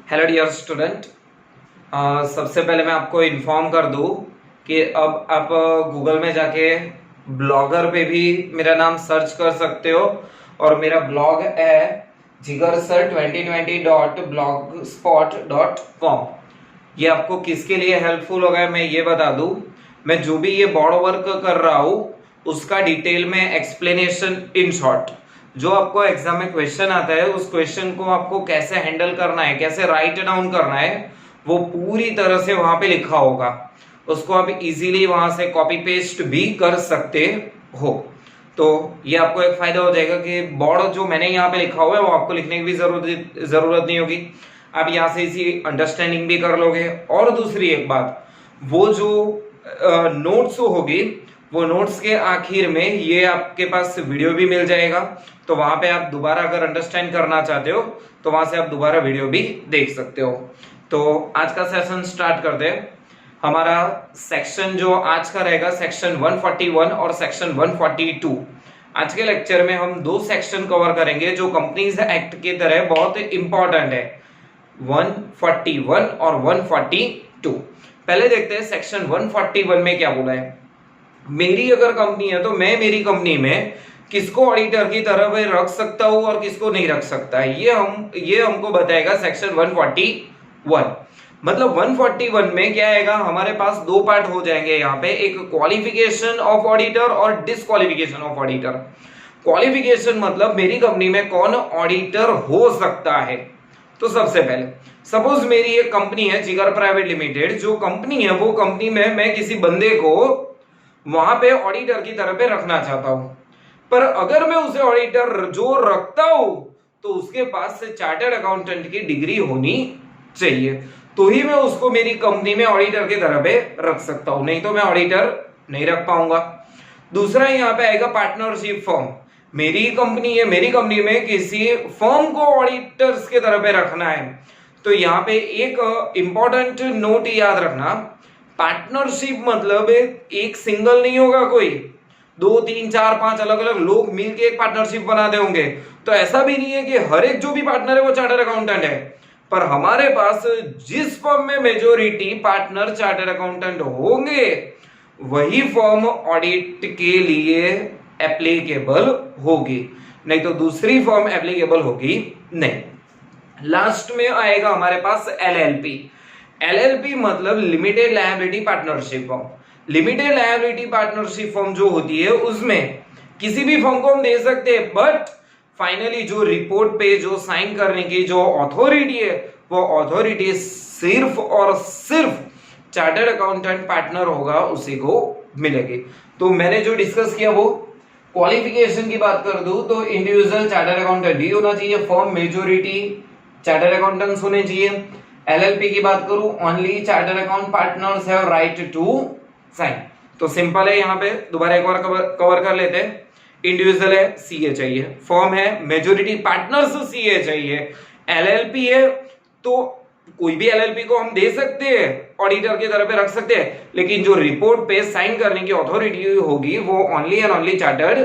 Hello dear student. सबसे पहले मैं आपको इन्फॉर्म कर दूं कि अब आप गूगल में जाके ब्लॉगर पे भी मेरा नाम सर्च कर सकते हो और मेरा ब्लॉग है jigarsir2020.blogspot.com। ये आपको किसके लिए हेल्पफुल होगा मैं ये बता दूं। मैं जो भी ये बोर्ड वर्क कर रहा हूं उसका डिटेल में एक्सप्लेनेशन इन शॉर्ट, जो आपको एग्जाम में क्वेश्चन आता है उस क्वेश्चन को आपको कैसे हैंडल करना है, कैसे राइट डाउन करना है, वो पूरी तरह से वहां पे लिखा होगा। उसको आप इजीली वहां से कॉपी पेस्ट भी कर सकते हो। तो ये आपको एक फायदा हो जाएगा कि बोर्ड जो मैंने यहाँ पे लिखा हुआ है वो आपको लिखने की भी जरूरत नहीं होगी। आप यहाँ से इसी अंडरस्टैंडिंग भी कर लोगे। और दूसरी एक बात, वो जो नोट्स होगी वो नोट्स के आखिर में ये आपके पास वीडियो भी मिल जाएगा, तो वहां पे आप दोबारा अगर अंडरस्टैंड करना चाहते हो तो वहां से आप दोबारा वीडियो भी देख सकते हो। तो आज का सेशन स्टार्ट करते हैं। हमारा सेक्शन जो आज का रहेगा सेक्शन 141 और सेक्शन 142। आज के लेक्चर में हम दो सेक्शन कवर करेंगे जो कंपनीज एक्ट की तरह बहुत इंपॉर्टेंट है, 141 और 142। पहले देखते हैं सेक्शन 141 में क्या बोला है। मेरी अगर कंपनी है तो मैं मेरी कंपनी में किसको ऑडिटर की तरह रख सकता हूं और किसको नहीं रख सकता है, ये हमको बताएगा सेक्शन 141। मतलब 141 में क्या आएगा, हमारे पास दो पार्ट हो जाएंगे यहाँ पे, एक क्वालिफिकेशन ऑफ ऑडिटर और डिसक्वालिफिकेशन ऑफ ऑडिटर। क्वालिफिकेशन मतलब मेरी कंपनी में कौन ऑडिटर हो सकता है। तो सबसे पहले सपोज मेरी एक कंपनी है जिगर प्राइवेट लिमिटेड, जो कंपनी है वो कंपनी में मैं किसी बंदे को वहां पे ऑडिटर की तरह पे रखना चाहता हूं, पर अगर मैं उसे ऑडिटर जो रखता हूं तो उसके पास से चार्टर्ड अकाउंटेंट की डिग्री होनी चाहिए, तो ही मैं उसको मेरी कंपनी में ऑडिटर की तरह पे रख सकता हूं, नहीं तो मैं ऑडिटर नहीं रख पाऊंगा। दूसरा यहाँ पे आएगा पार्टनरशिप फर्म। मेरी कंपनी है, मेरी कंपनी में किसी फर्म को ऑडिटर्स की तरह पे रखना है, तो यहाँ पे एक इंपॉर्टेंट नोट याद रखना, पार्टनरशिप मतलब एक सिंगल नहीं होगा, कोई 2 3 4 5 अलग अलग लोग मिलके एक पार्टनरशिप बनाते होंगे। तो ऐसा भी नहीं है कि हर एक जो भी पार्टनर है वो चार्टर्ड अकाउंटेंट है, पर हमारे पास जिस फर्म में मेजॉरिटी पार्टनर चार्टर्ड अकाउंटेंट होंगे वही फर्म ऑडिट के लिए एप्लीकेबल होगी, नहीं तो दूसरी फर्म एप्लीकेबल होगी नहीं। लास्ट में आएगा हमारे पास एलएलपी। एलएलपी मतलब limited liability partnership firm. Limited liability partnership firm जो होती है उसमें किसी भी फर्म को हम दे सकते हैं, बट फाइनली जो रिपोर्ट पे जो साइन करने की जो अथॉरिटी है वो अथॉरिटी सिर्फ और सिर्फ चार्टर्ड अकाउंटेंट पार्टनर होगा उसी को मिलेगी। तो मैंने जो डिस्कस किया वो क्वालिफिकेशन की बात कर दूं तो इंडिविजुअल चार्टर्ड अकाउंटेंट ही होना चाहिए, फर्म मेजॉरिटी चार्टर्ड अकाउंटेंट्स होने चाहिए। एलएलपी की बात करूं, only chartered account partners have right to sign. तो सिंपल है, यहाँ पे दोबारा एक बार कवर कर लेते हैं। इंडिविजुअल है सीए चाहिए, फर्म है मेजॉरिटी पार्टनर्स सीए चाहिए, एलएलपी है तो कोई भी एलएलपी को हम दे सकते हैं ऑडिटर की तरह पे रख सकते हैं, लेकिन जो रिपोर्ट पे साइन करने की अथॉरिटी होगी वो only and only chartered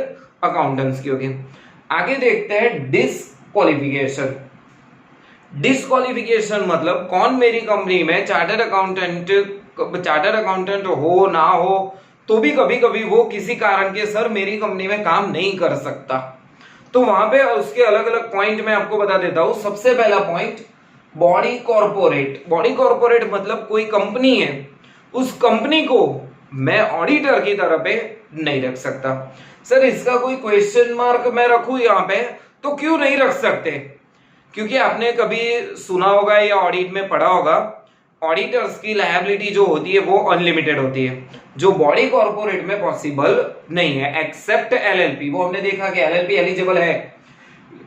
accountants की होगी। आगे देखते हैं डिसक्वालिफिकेशन। डिसक्वालिफिकेशन मतलब कौन मेरी कंपनी में चार्टर्ड अकाउंटेंट हो ना हो तो भी कभी कभी वो किसी कारण के सर मेरी कंपनी में काम नहीं कर सकता, तो वहां पे उसके अलग अलग पॉइंट मैं आपको बता देता हूं। सबसे पहला point body corporate. Body corporate मतलब कोई कंपनी है, उस कंपनी को मैं ऑडिटर की तरह पे नहीं रख सकता। सर इसका कोई क्वेश्चन मार्क मैं रखूं यहाँ पे, तो क्यों नहीं रख सकते, क्योंकि आपने कभी सुना होगा या ऑडिट में पढ़ा होगा, ऑडिटर्स की लायबिलिटी जो होती है वो अनलिमिटेड होती है, जो बॉडी कॉर्पोरेट में पॉसिबल नहीं है एक्सेप्ट एलएलपी। वो हमने देखा कि एलएलपी एलिजिबल है,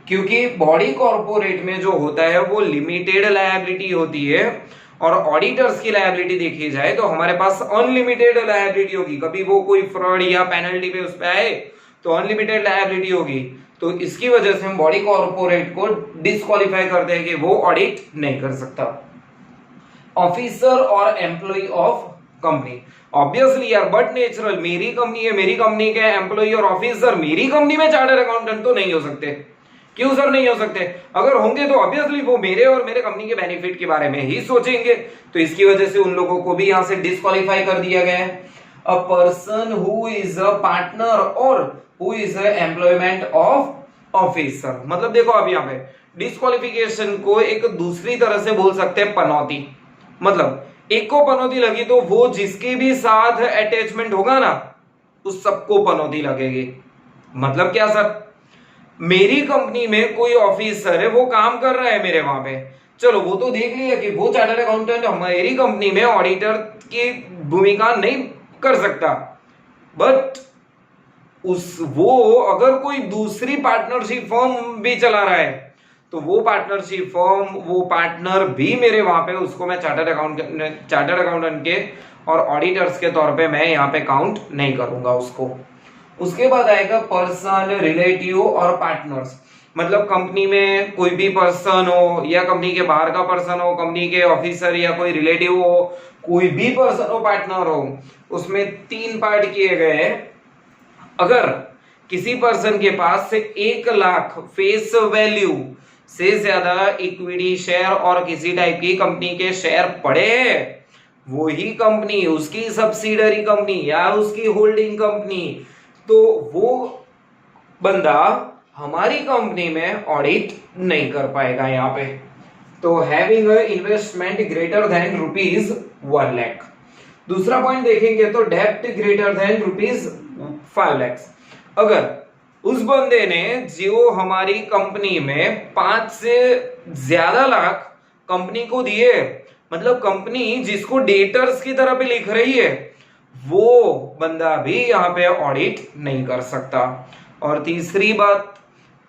क्योंकि बॉडी कॉर्पोरेट में जो होता है वो लिमिटेड लायबिलिटी होती है और ऑडिटर्स की लायबिलिटी देखी जाए तो हमारे पास अनलिमिटेड लायबिलिटी होगी। कभी वो कोई फ्रॉड या पेनल्टी पे उस पे आए तो अनलिमिटेड लायबिलिटी होगी, तो इसकी वजह से हम बॉडी कॉर्पोरेट को डिस्क्वालीफाई करते हैं कि वो ऑडिट नहीं कर सकता। ऑफिसर और एम्प्लॉय ऑफ कंपनी, ऑब्वियसली यार बट नेचुरल, मेरी कंपनी है, मेरी कंपनी के एम्प्लॉय और ऑफिसर मेरी कंपनी में चार्टर्ड अकाउंटेंट तो नहीं हो सकते, क्यों सर नहीं हो सकते? अगर होंगे तो ऑब्वियसली वो मेरे और मेरे कंपनी के बेनिफिट के बारे में ही सोचेंगे, तो इसकी वजह से उन लोगों को भी यहां से डिस्क्वालीफाई कर दिया गया है। A person who is a partner और who is a employment of officer, मतलब देखो अब यहाँ पे डिस्क्वालिफिकेशन को एक दूसरी तरह से बोल सकते हैं पनौती। मतलब एक को पनौती लगी तो वो जिसके भी साथ अटैचमेंट होगा ना उस सबको पनौती लगेगी। मतलब क्या सर? मेरी कंपनी में कोई ऑफिसर है, वो काम कर रहा है मेरे वहां पे, चलो वो तो देख लिया कि वो चार्टर्ड अकाउंटेंट हमारी कंपनी में ऑडिटर की भूमिका नहीं कर सकता, बट वो अगर कोई दूसरी पार्टनरशिप फर्म भी चला रहा है तो वो पार्टनरशिप फर्म, वो पार्टनर भी मेरे वहां पे, उसको मैं चार्टर्ड अकाउंटेंट के और ऑडिटर्स के तौर पे मैं यहाँ पे काउंट नहीं करूंगा उसको। उसके बाद आएगा पर्सन, रिलेटिव और पार्टनर्स। मतलब कंपनी में कोई भी पर्सन हो या कंपनी के बाहर का पर्सन हो, कंपनी के ऑफिसर या कोई रिलेटिव हो, कोई भी पर्सन हो, पार्टनर हो, उसमें 3 पार्ट किए गए हैं। अगर किसी पर्सन के पास से 1 लाख फेस वैल्यू से ज्यादा इक्विटी शेयर और किसी टाइप की कंपनी के शेयर पड़े हैं, वही कंपनी, उसकी सब्सिडरी कंपनी या उसकी होल्डिंग कंपनी, तो वो बंदा हमारी कंपनी में ऑडिट नहीं कर पाएगा यहाँ पे। तो having investment greater than ₹1 lakh. दूसरा पॉइंट देखेंगे तो डेब्ट ग्रेटर देन ₹5 लाख। अगर उस बंदे ने जो हमारी कंपनी में 5 से ज्यादा लाख कंपनी को दिए, मतलब कंपनी जिसको डेटर्स की तरह पे लिख रही है, वो बंदा भी यहाँ पे ऑडिट नहीं कर सकता। और तीसरी बात,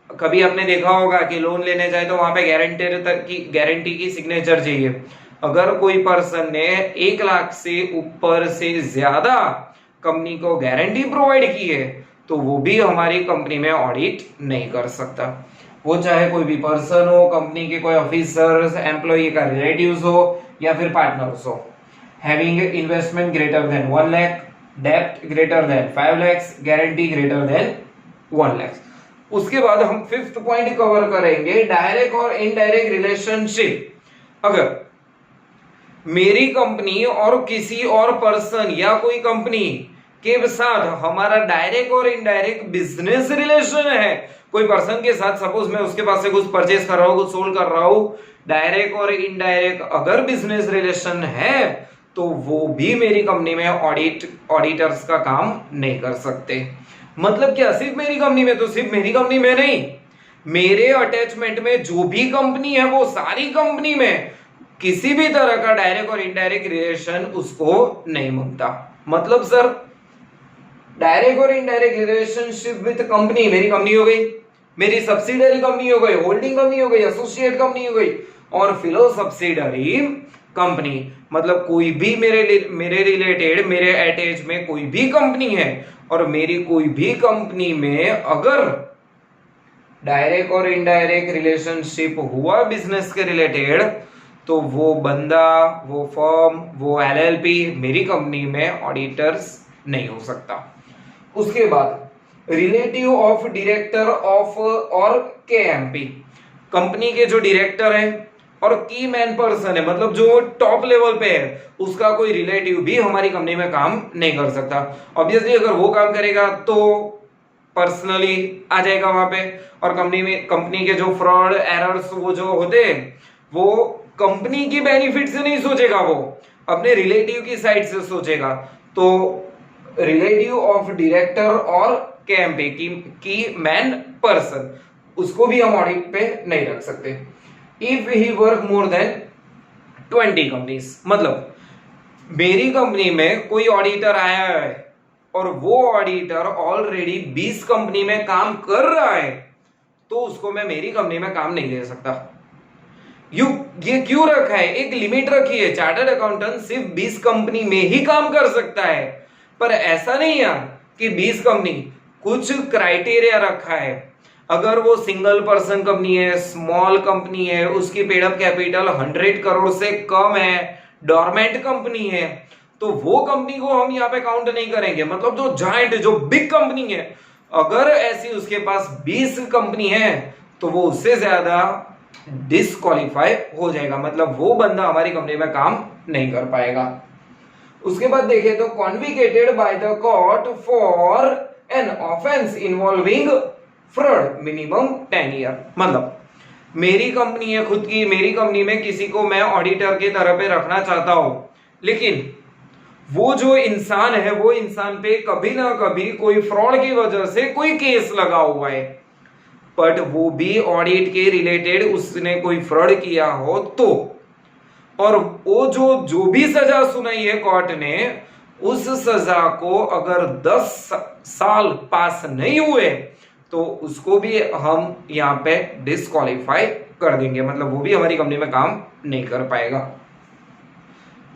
कभी आपने देखा होगा कि लोन लेने जाए तो वहां पे गारंटी की सिग्नेचर चाहिए। अगर कोई पर्सन ने 1 लाख से ऊपर से ज्यादा कंपनी को गारंटी प्रोवाइड की है तो वो भी हमारी कंपनी में ऑडिट नहीं कर सकता। वो चाहे कोई भी पर्सन हो, कंपनी के कोई ऑफिसर्स, एम्प्लॉय का रिलेटिव्स हो या फिर पार्टनर्स हो। Having investment greater than 1 lakh, डेब्ट greater than 5 lakh, guarantee greater than 1 lakh. उसके बाद हम 5th पॉइंट कवर करेंगे, डायरेक्ट और इनडायरेक्ट रिलेशनशिप। अगर मेरी कंपनी और किसी और पर्सन या कोई कंपनी के साथ हमारा डायरेक्ट और इनडायरेक्ट बिजनेस रिलेशन है, कोई पर्सन के साथ, सपोज मैं उसके पास से कुछ परचेस कर रहा हूं, कुछ सोल्ड कर रहा हूं, डायरेक्ट और इनडायरेक्ट अगर बिजनेस रिलेशन है तो वो भी मेरी कंपनी में ऑडिटर्स का काम नहीं कर सकते। मतलब क्या? सिर्फ मेरी कंपनी में? तो सिर्फ मेरी कंपनी में नहीं, मेरे अटैचमेंट में जो भी कंपनी है वो सारी कंपनी में किसी भी तरह का डायरेक्ट और इनडायरेक्ट रिलेशन उसको नहीं मांगता। मतलब सर, डायरेक्ट और इनडायरेक्ट रिलेशनशिप विद कंपनी, मेरी कंपनी हो गई, मेरी सब्सिडरी कंपनी हो गई, होल्डिंग कंपनी हो गई, एसोसिएट कंपनी हो गई, और फिलो सब्सिडरी कंपनी। मतलब कोई भी मेरे रिलेटेड, मेरे अटैच में कोई भी कंपनी है और मेरी कोई भी कंपनी में अगर डायरेक्ट और इनडायरेक्ट रिलेशनशिप हुआ बिजनेस के रिलेटेड, तो वो बंदा, वो फर्म, वो LLP मेरी कंपनी में ऑडिटर्स नहीं हो सकता। उसके बाद रिलेटिव ऑफ डायरेक्टर ऑफ और KMP, कंपनी के जो डायरेक्टर है और की मैन पर्सन है, मतलब जो टॉप लेवल पे है, उसका कोई रिलेटिव भी हमारी कंपनी में काम नहीं कर सकता। ऑब्वियसली अगर वो काम करेगा तो पर्सनली आ जाएगा वहां पे, और कंपनी के जो फ्रॉड एरर्स वो जो होते हैं वो कंपनी की बेनिफिट से नहीं सोचेगा, वो अपने रिलेटिव की साइड से सोचेगा। तो रिलेटिव ऑफ डायरेक्टर और KMP की मैन पर्सन, उसको भी हम ऑडिट पे नहीं रख सकते। If he work more than 20 companies, मतलब मेरी कंपनी में कोई ऑडिटर आया है और वो ऑडिटर ऑलरेडी 20 कंपनी में काम कर रहा है, तो उसको मैं मेरी कंपनी में काम नहीं दे सकता। ये क्यों रखा है? एक लिमिट रखी है, चार्टर्ड अकाउंटेंट सिर्फ 20 कंपनी में ही काम कर सकता है, पर ऐसा नहीं है कि 20 कंपनी, कुछ क्राइटेरिया रखा है। अगर वो सिंगल पर्सन कंपनी है, स्मॉल कंपनी है, उसकी पेड अप कैपिटल 100 करोड़ से कम है, डोरमेंट कंपनी है, तो वो कंपनी को हम यहाँ पे काउंट नहीं करेंगे। मतलब जो जायंट, जो बिग कंपनी है, अगर ऐसी उसके पास 20 कंपनी है तो वो उससे ज्यादा डिस्क्वालीफाई हो जाएगा, मतलब वो बंदा हमारी कंपनी में काम नहीं कर पाएगा। उसके बाद देखें तो convicted by the court for an offence involving fraud minimum 10 year. मतलब मेरी कंपनी है खुद की, मेरी कंपनी में किसी को मैं ऑडिटर की तरह पे रखना चाहता हूं, लेकिन वो जो इंसान है वो इंसान पे कभी ना कभी कोई फ्रॉड की वजह से कोई केस लगा हुआ है, बट वो भी ऑडिट के रिलेटेड उसने कोई फ्रॉड किया हो तो, और वो जो भी सजा सुनाई है कोर्ट ने, उस सजा को अगर 10 साल पास नहीं हुए तो उसको भी हम यहां पे डिस्क्वालीफाई कर देंगे, मतलब वो भी हमारी कंपनी में काम नहीं कर पाएगा।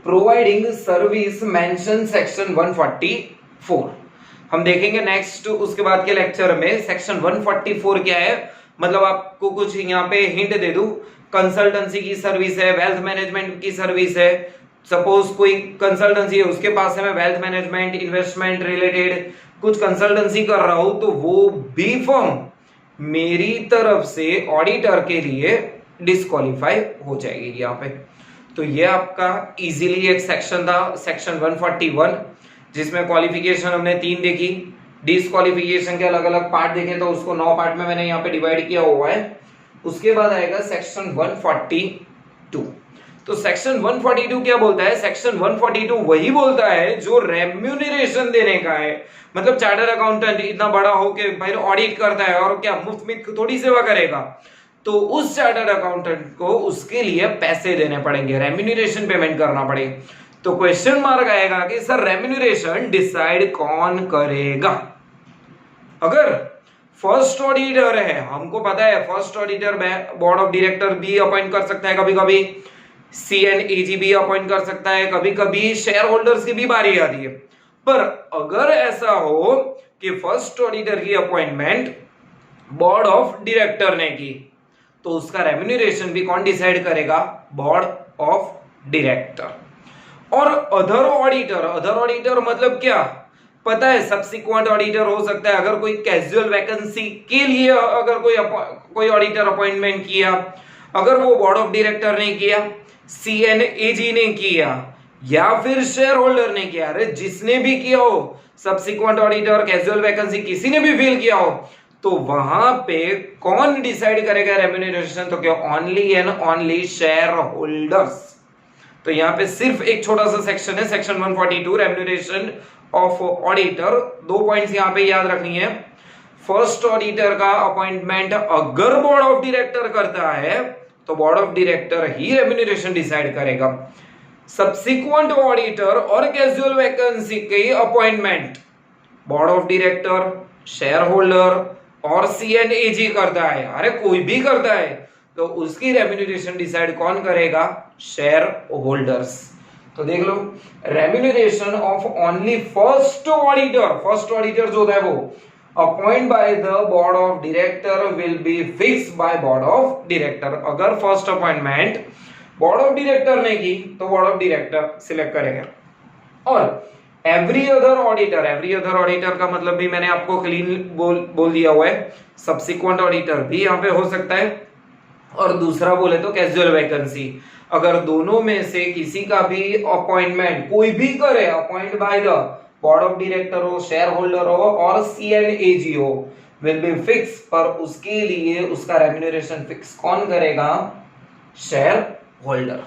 प्रोवाइडिंग सर्विस मेंशन सेक्शन 144 हम देखेंगे नेक्स्ट, उसके बाद के लेक्चर में। सेक्शन 144 क्या है, मतलब आपको कुछ यहाँ पे हिंट दे दूं, कंसल्टेंसी की सर्विस है, वेल्थ मैनेजमेंट की सर्विस है। सपोज कोई कंसल्टेंसी है, उसके पास है मैं वेल्थ मैनेजमेंट इन्वेस्टमेंट रिलेटेड कुछ कंसल्टेंसी कर रहा हूं, तो वो भी फर्म मेरी तरफ से ऑडिटर के लिए डिस्क्वालीफाई हो जाएगी यहाँ पे। तो ये आपका इजीली एक सेक्शन था, सेक्शन 141, जिसमें क्वालिफिकेशन हमने 3 देखी, डिस्क्वालिफिकेशन के अलग अलग पार्ट देखे तो उसको 9 पार्ट में मैंने यहाँ पे डिवाइड किया हुआ है। उसके बाद आएगा सेक्शन 142। तो सेक्शन 142 क्या बोलता है? सेक्शन 142 वही बोलता है जो रेम्यूनरेशन देने का है, मतलब चार्टर्ड अकाउंटेंट इतना बड़ा हो के भाई ऑडिट करता है और क्या मुफ्त में थोड़ी सेवा करेगा, तो उस चार्टर्ड अकाउंटेंट को उसके लिए पैसे देने पड़ेंगे, रेम्यूनरेशन पेमेंट करना पड़ेगा। तो क्वेश्चन मार्क आएगा कि सर रेम्यूनरेशन डिसाइड कौन करेगा? अगर फर्स्ट ऑडिटर है, हमको पता है first auditor board of director भी अपॉइंट कर सकता है, कभी कभी CNAG भी अपॉइंट कर सकता है, कभी कभी शेयर होल्डर्स की भी बारी आती है। पर अगर ऐसा हो कि फर्स्ट ऑडिटर की अपॉइंटमेंट बोर्ड ऑफ डायरेक्टर ने की, तो उसका रेम्यूनरेशन भी कौन डिसाइड करेगा? Board of director. और अदर ऑडिटर मतलब क्या पता है? सब्सिक्वेंट ऑडिटर हो सकता है, अगर कोई कैजुअल वैकेंसी के लिए अगर कोई ऑडिटर अपॉइंटमेंट किया, अगर वो बोर्ड ऑफ डायरेक्टर ने किया, CNAG ने किया या फिर शेयर होल्डर ने किया, अरे जिसने भी किया हो, सब्सिक्वेंट ऑडिटर कैजुअल वैकेंसी किसी ने भी फिल किया हो, तो वहां पे कौन डिसाइड करेगा रेम्यूनरेशन? तो क्या only and only share holders. तो यहाँ पे सिर्फ एक छोटा सा सेक्शन है, section 142 remuneration of auditor. 2 points यहाँ पे याद रखनी है। फर्स्ट ऑडिटर का अपॉइंटमेंट अगर बोर्ड ऑफ डायरेक्टर करता है तो board of director he remuneration decide करेगा। सब्सिक्वेंट ऑडिटर और कैजुअल वैकेंसी के appointment board of director, share holder और CNAG करता है, अरे कोई भी करता है, तो उसकी रेम्यूनरेशन डिसाइड कौन करेगा? Shareholders. तो देख लो, remuneration of only first auditor जो है वो appoint by the board of director will be fix by board of director. अगर first appointment board of director ने की तो बोर्ड ऑफ डायरेक्टर सिलेक्ट करेगा। और एवरी अदर ऑडिटर का मतलब भी मैंने आपको क्लीन बोल दिया हुआ है, सब्सिक्वेंट ऑडिटर भी यहाँ पे हो सकता है, और दूसरा बोले तो कैजुअल वैकेंसी। अगर दोनों में से किसी का भी अपॉइंटमेंट कोई भी करे, appoint by the board of director हो, शेयर होल्डर हो और CNAG हो, विल बी फिक्स, पर उसके लिए उसका रेम्यूनरेशन फिक्स कौन करेगा? Share holder.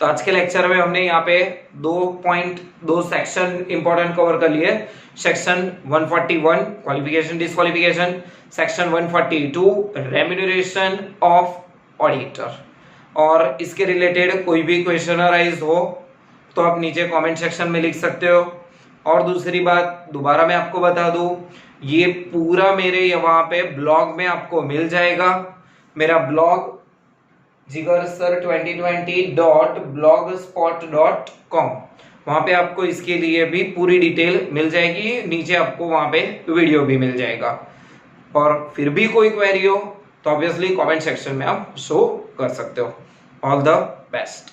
तो आज के लेक्चर में हमने यहाँ पे 2 सेक्शन इंपॉर्टेंट कवर कर लिए। Section 141 qualification disqualification, section 142 remuneration of auditor. और इसके रिलेटेड कोई भी क्वेश्चन अराइज हो तो आप नीचे कमेंट सेक्शन में लिख सकते हो। और दूसरी बात दोबारा मैं आपको बता दूं, ये पूरा मेरे यहाँ पे ब्लॉग में आपको मिल जाएगा। मेरा ब्लॉग jigarsir2020.blogspot.com, वहां पे आपको इसके लिए भी पूरी डिटेल मिल जाएगी, नीचे आपको वहां पे वीडियो भी मिल जाएगा। और फिर भी कोई क्वेरी हो तो ऑब्वियसली कमेंट सेक्शन में आप शो कर सकते हो। All the best.